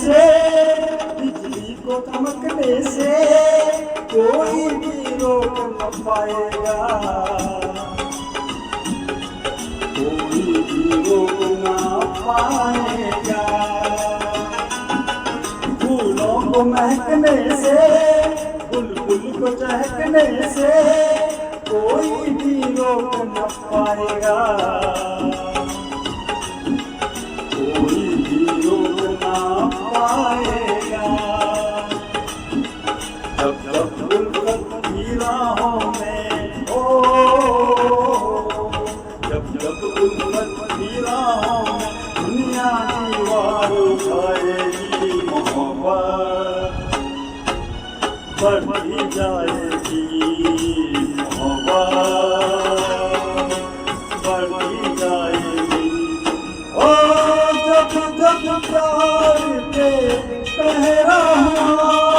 से, बिजली को चमकने से कोई भी रोक न पाएगा, कोई भी रोक न पाएगा। फूलों को महकने से, बुलबुल को चहकने से कोई भी रोक न पाएगा, कोई भी रोक न पाएगा। जब जब उल्फत की राहों में हो, जब जब उल्फत की राहों में दुनिया दीवार उठाएगी, मोहब्बत बढ़ती जाएगी, मोहब्बत बढ़ती जाएगी। ओ जब जब प्यार के पहरा हुआ,